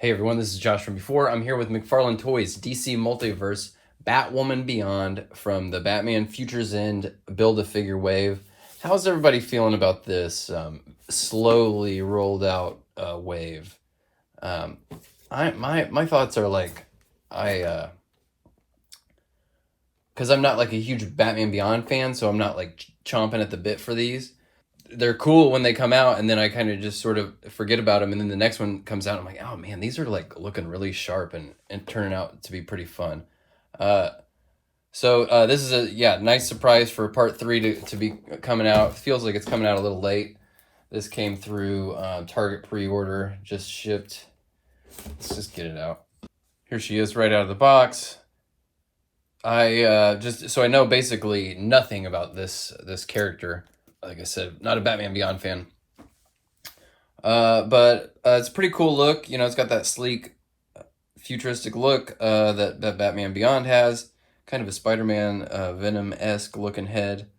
Hey everyone, this is Josh from before. I'm here with McFarlane Toys, DC Multiverse, Batwoman Beyond from the Batman Futures End Build-A-Figure wave. How's everybody feeling about this slowly rolled out wave? My thoughts are like, because I'm not like a huge Batman Beyond fan, so I'm not like chomping at the bit for these. They're cool when they come out, and then I kind of just sort of forget about them, and then the next one comes out, I'm like, oh man, these are like looking really sharp and turning out to be pretty fun. So this is a nice surprise for part 3 to be coming out. It feels like it's coming out a little late. This came through Target pre-order, just shipped. Let's just get it out. Here she is right out of the box. I so I know basically nothing about this character. Like I said, not a Batman Beyond fan. But it's a pretty cool look. You know, it's got that sleek, futuristic look that Batman Beyond has. Kind of a Spider-Man Venom-esque looking head.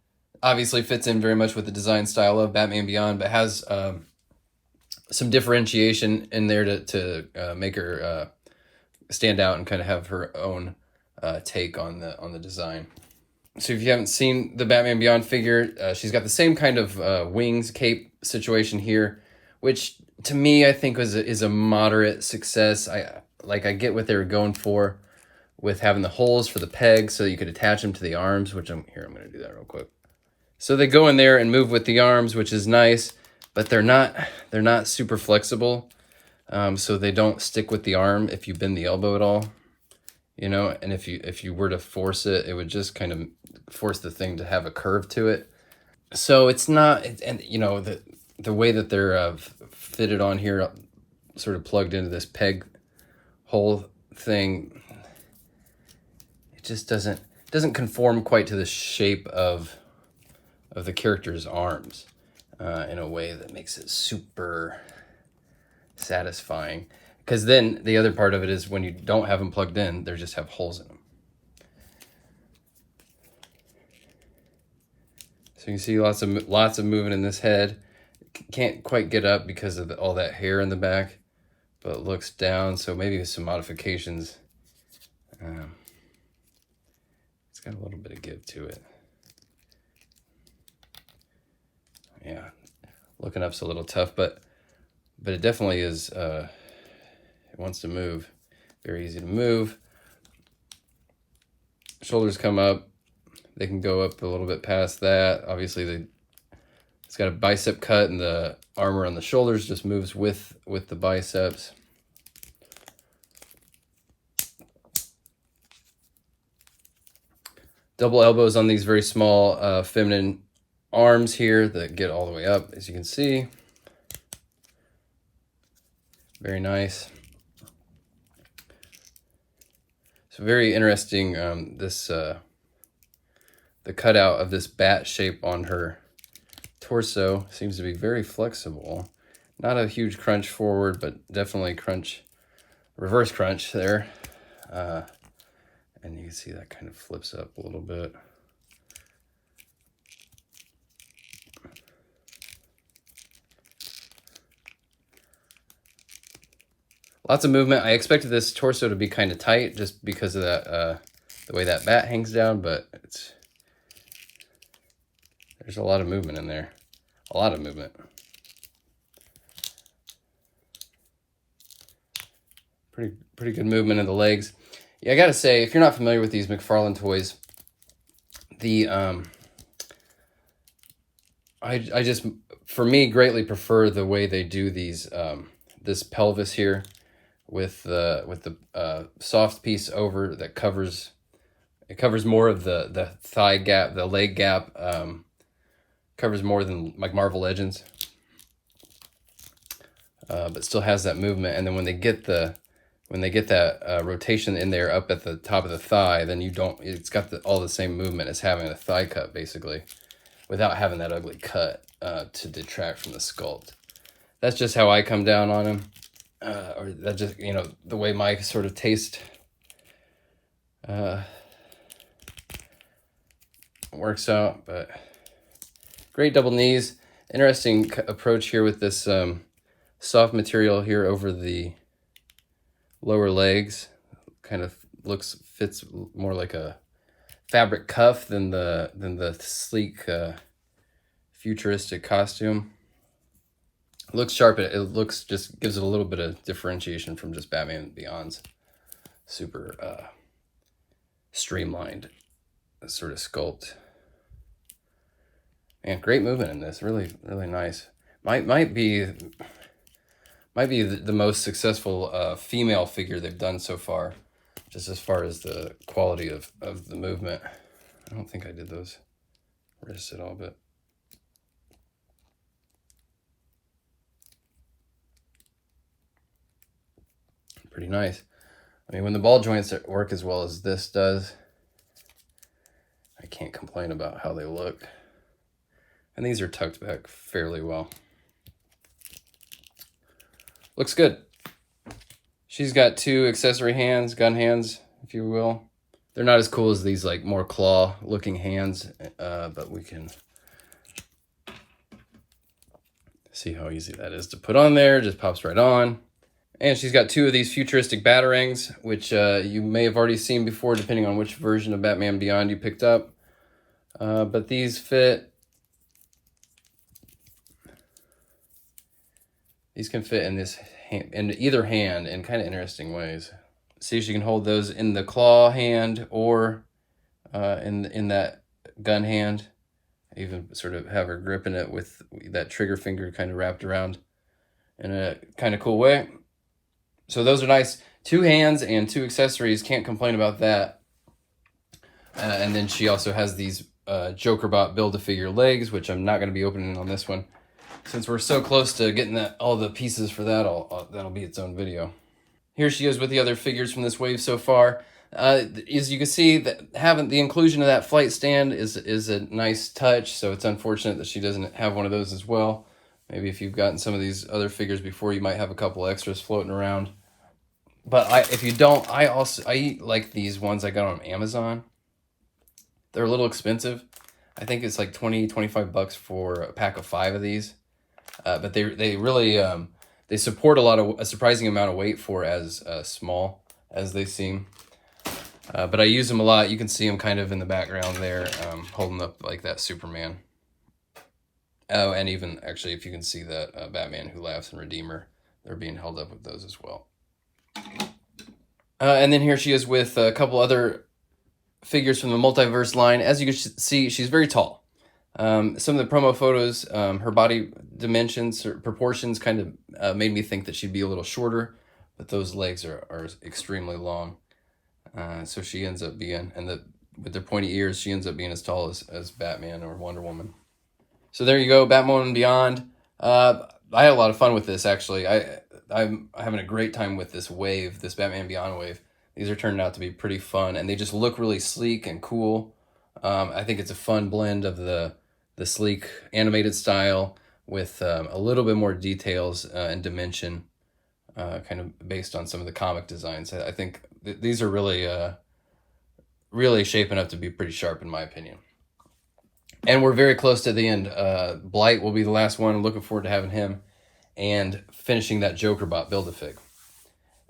Obviously fits in very much with the design style of Batman Beyond, but has some differentiation in there to make her stand out and kind of have her own take on the design. So if you haven't seen the Batman Beyond figure, she's got the same kind of wings, cape situation here, which to me I think is a moderate success. I get what they were going for with having the holes for the pegs so you could attach them to the arms, which I'm going to do that real quick. So they go in there and move with the arms, which is nice, but they're not super flexible. So they don't stick with the arm if you bend the elbow at all. You know, and if you were to force it, it would just kind of force the thing to have a curve to it. So it's not, and you know, the way that they're fitted on here, sort of plugged into this peg hole thing, it just doesn't conform quite to the shape of the character's arms in a way that makes it super satisfying. Because then the other part of it is when you don't have them plugged in, they just have holes in them. So you can see lots of movement in this head. Can't quite get up because of all that hair in the back, but it looks down. So maybe with some modifications, it's got a little bit of give to it. Yeah, looking up's a little tough, but it definitely is. It wants to move. Very easy to move. Shoulders come up. They can go up a little bit past that. Obviously, it's got a bicep cut, and the armor on the shoulders just moves with the biceps. Double elbows on these very small feminine arms here that get all the way up, as you can see. Very nice. So very interesting, the cutout of this bat shape on her torso seems to be very flexible. Not a huge crunch forward, but definitely reverse crunch there. And you can see that kind of flips up a little bit. Lots of movement. I expected this torso to be kind of tight just because of that, the way that bat hangs down, but there's a lot of movement in there. A lot of movement. Pretty good movement in the legs. Yeah, I gotta say, if you're not familiar with these McFarlane toys, I just, for me, greatly prefer the way they do these, this pelvis here, with the soft piece over that covers more of the thigh gap, the leg gap, covers more than like Marvel Legends, but still has that movement. And then when they get that rotation in there up at the top of the thigh, then it's got all the same movement as having a thigh cut, basically, without having that ugly cut to detract from the sculpt. That's just how I come down on him. Or that just, you know, the way my sort of taste works out. But great double knees. Interesting approach here with this soft material here over the lower legs. Kind of fits more like a fabric cuff than the sleek futuristic costume. It looks sharp. It looks just gives it a little bit of differentiation from just Batman Beyond's super streamlined sort of sculpt. And great movement in this. Really nice. Might be the most successful female figure they've done so far, just as far as the quality of the movement. I don't think I did those wrists at all, but pretty nice. I mean, when the ball joints work as well as this does, I can't complain about how they look. And these are tucked back fairly well. Looks good. She's got 2 accessory hands, gun hands, if you will. They're not as cool as these like more claw-looking hands, but we can see how easy that is to put on there. Just pops right on. And she's got 2 of these futuristic batarangs, which you may have already seen before, depending on which version of Batman Beyond you picked up. But these fit. These can fit in this in either hand in kind of interesting ways. See, she can hold those in the claw hand or in that gun hand. Even sort of have her gripping it with that trigger finger kind of wrapped around in a kind of cool way. So those are nice. 2 hands and 2 accessories. Can't complain about that. And then she also has these Jokerbot Build-A-Figure legs, which I'm not going to be opening on this one. Since we're so close to getting all the pieces for that, that'll be its own video. Here she is with the other figures from this wave so far. As you can see, that having the inclusion of that flight stand is a nice touch. So it's unfortunate that she doesn't have one of those as well. Maybe if you've gotten some of these other figures before, you might have a couple extras floating around. But if you don't, I like these ones I got on Amazon. They're a little expensive. I think it's like 20-25 bucks for a pack of 5 of these. But they really they support a surprising amount of weight for as small as they seem. But I use them a lot. You can see them kind of in the background there, holding up like that Superman. Oh, and even actually, if you can see that Batman Who Laughs and Redeemer, they're being held up with those as well. And then here she is with a couple other figures from the Multiverse line. As you can see, she's very tall. Some of the promo photos, her body dimensions, her proportions kind of made me think that she'd be a little shorter, but those legs are extremely long. So she ends up being, with their pointy ears, she ends up being as tall as Batman or Wonder Woman. So there you go, Batwoman Beyond. I had a lot of fun with this, actually. I'm having a great time with this wave, this Batman Beyond wave. These are turning out to be pretty fun, and they just look really sleek and cool. I think it's a fun blend of the sleek animated style with a little bit more details and dimension, kind of based on some of the comic designs. I think these are really shaping up to be pretty sharp, in my opinion. And we're very close to the end. Blight will be the last one. I'm looking forward to having him and finishing that Jokerbot Build-A-Fig.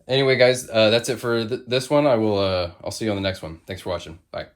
Anyway, guys, that's it for this one. I'll see you on the next one. Thanks for watching. Bye.